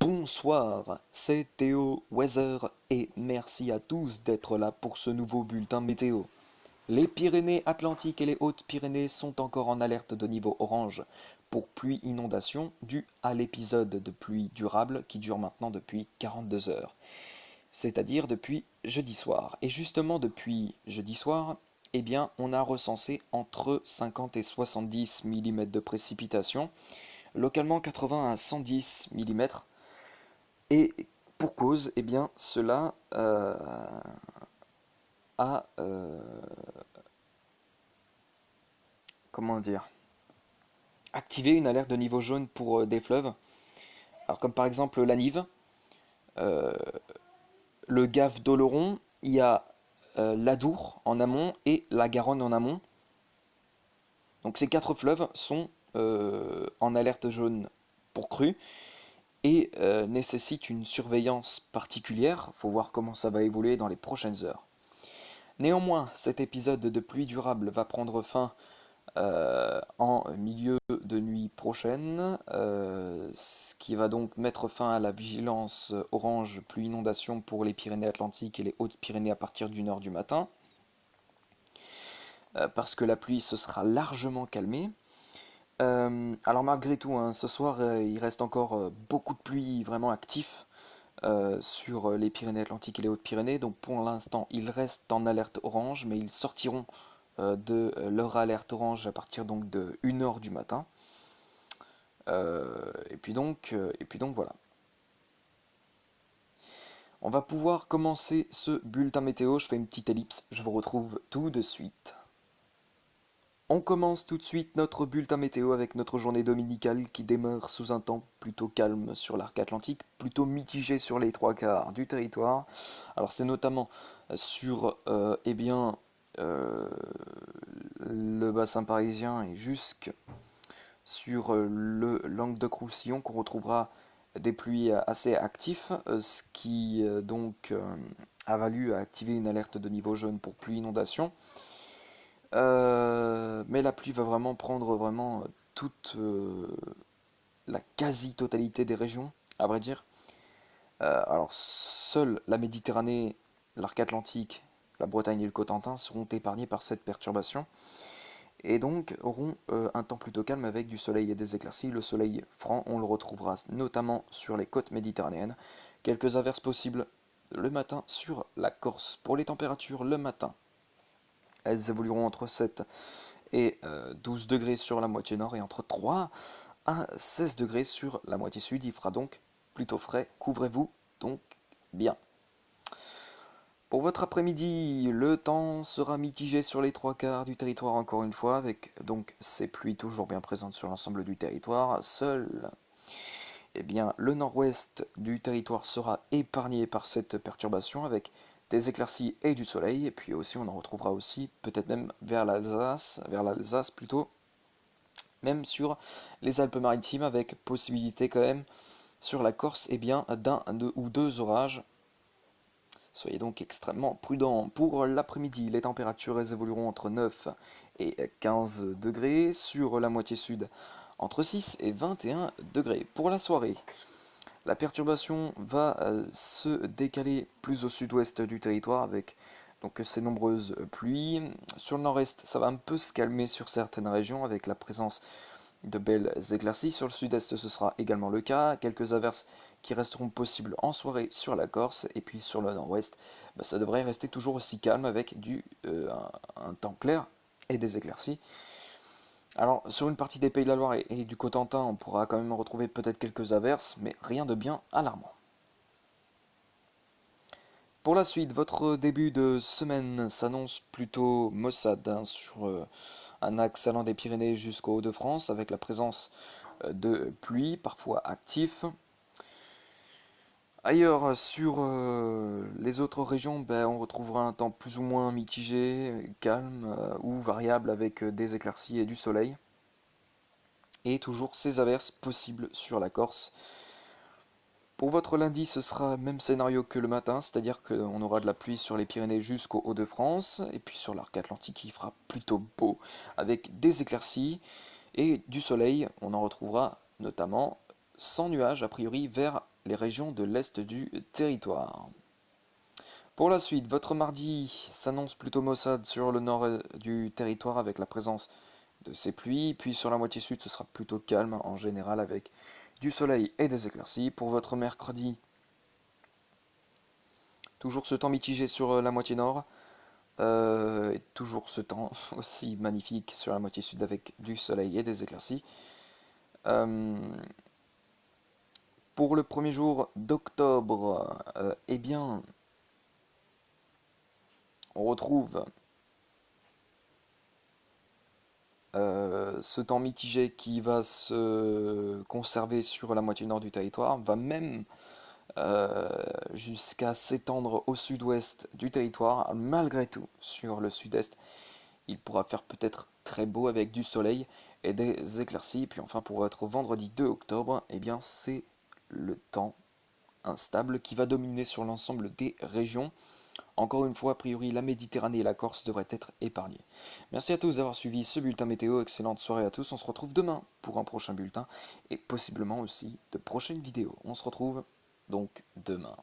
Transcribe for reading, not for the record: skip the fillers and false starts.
Bonsoir, c'est Théo Weather et merci à tous d'être là pour ce nouveau bulletin météo. Les Pyrénées-Atlantiques et les Hautes-Pyrénées sont encore en alerte de niveau orange pour pluie-inondation due à l'épisode de pluie durable qui dure maintenant depuis 42 heures, c'est-à-dire depuis jeudi soir. Et justement depuis jeudi soir, eh bien, on a recensé entre 50 et 70 mm de précipitations, localement 80 à 110 mm. Et pour cause, eh bien, cela a, comment dire, activé une alerte de niveau jaune pour des fleuves. Alors comme par exemple la Nive, euh, le Gave d'Oloron, il y a l'Adour en amont et la Garonne en amont. Donc ces quatre fleuves sont en alerte jaune pour crue et nécessitent une surveillance particulière. Il faut voir comment ça va évoluer dans les prochaines heures. Néanmoins, cet épisode de pluie durable va prendre fin en milieu de nuit prochaine, ce qui va donc mettre fin à la vigilance orange pluie inondation pour les Pyrénées-Atlantiques et les Hautes-Pyrénées à partir d'une heure du matin, parce que la pluie se sera largement calmée. Alors malgré tout, hein, ce soir, il reste encore beaucoup de pluie vraiment actif sur les Pyrénées-Atlantiques et les Hautes-Pyrénées. Donc pour l'instant, ils restent en alerte orange, mais ils sortiront de leur alerte orange à partir donc de 1 heure du matin. Et puis donc voilà. On va pouvoir commencer ce bulletin météo. Je fais une petite ellipse. Je vous retrouve tout de suite. On commence tout de suite notre bulletin météo avec notre journée dominicale qui démarre sous un temps plutôt calme sur l'arc atlantique, plutôt mitigé sur les trois quarts du territoire. Alors c'est notamment sur eh bien, euh, le bassin parisien et jusque sur le Languedoc-Roussillon qu'on retrouvera des pluies assez actifs, ce qui donc a valu activer une alerte de niveau jaune pour pluie inondation. Mais la pluie va vraiment prendre vraiment toute la quasi-totalité des régions, à vrai dire. Alors seule la Méditerranée, l'arc atlantique, la Bretagne et le Cotentin seront épargnés par cette perturbation et donc auront un temps plutôt calme avec du soleil et des éclaircies. Le soleil franc, on le retrouvera notamment sur les côtes méditerranéennes. Quelques averses possibles le matin sur la Corse. Pour les températures, le matin, elles évolueront entre 7 et 12 degrés sur la moitié nord et entre 3 à 16 degrés sur la moitié sud. Il fera donc plutôt frais. Couvrez-vous donc bien. Pour votre après-midi, le temps sera mitigé sur les trois quarts du territoire encore une fois, avec donc ces pluies toujours bien présentes sur l'ensemble du territoire. Seul eh bien, le nord-ouest du territoire sera épargné par cette perturbation, avec des éclaircies et du soleil. Et puis aussi, on en retrouvera aussi, peut-être même vers l'Alsace plutôt, même sur les Alpes-Maritimes, avec possibilité quand même sur la Corse, eh bien, d'un ou deux orages. Soyez donc extrêmement prudents. Pour l'après-midi, les températures évolueront entre 9 et 15 degrés. Sur la moitié sud, entre 6 et 21 degrés. Pour la soirée, la perturbation va se décaler plus au sud-ouest du territoire avec donc ces nombreuses pluies. Sur le nord-est, ça va un peu se calmer sur certaines régions avec la présence de belles éclaircies. Sur le sud-est, ce sera également le cas. Quelques averses qui resteront possibles en soirée sur la Corse. Et puis sur le nord-ouest, ça devrait rester toujours aussi calme avec un temps clair et des éclaircies. Alors sur une partie des Pays de la Loire et du Cotentin, on pourra quand même retrouver peut-être quelques averses, mais rien de bien alarmant. Pour la suite, votre début de semaine s'annonce plutôt maussade hein, sur un axe allant des Pyrénées jusqu'aux Hauts-de-France, avec la présence de pluie, parfois actifs. Ailleurs, sur les autres régions, on retrouvera un temps plus ou moins mitigé, calme ou variable avec des éclaircies et du soleil. Et toujours ces averses possibles sur la Corse. Pour votre lundi, ce sera le même scénario que le matin, c'est-à-dire qu'on aura de la pluie sur les Pyrénées jusqu'aux Hauts-de-France, et puis sur l'arc atlantique, il fera plutôt beau, avec des éclaircies et du soleil. On en retrouvera notamment sans nuages, a priori, vers les régions de l'est du territoire. Pour la suite, votre mardi s'annonce plutôt maussade sur le nord du territoire avec la présence de ces pluies, puis sur la moitié sud ce sera plutôt calme en général avec du soleil et des éclaircies. Pour votre mercredi, toujours ce temps mitigé sur la moitié nord, et toujours ce temps aussi magnifique sur la moitié sud avec du soleil et des éclaircies. Euh, pour le premier jour d'octobre, eh bien, on retrouve ce temps mitigé qui va se conserver sur la moitié nord du territoire, va même euh, jusqu'à s'étendre au sud-ouest du territoire. Malgré tout, sur le sud-est, il pourra faire peut-être très beau avec du soleil et des éclaircies. Puis enfin, pour votre vendredi 2 octobre, eh bien, c'est le temps instable qui va dominer sur l'ensemble des régions. Encore une fois, a priori, la Méditerranée et la Corse devraient être épargnées. Merci à tous d'avoir suivi ce bulletin météo. Excellente soirée à tous. On se retrouve demain pour un prochain bulletin et possiblement aussi de prochaines vidéos. On se retrouve donc demain.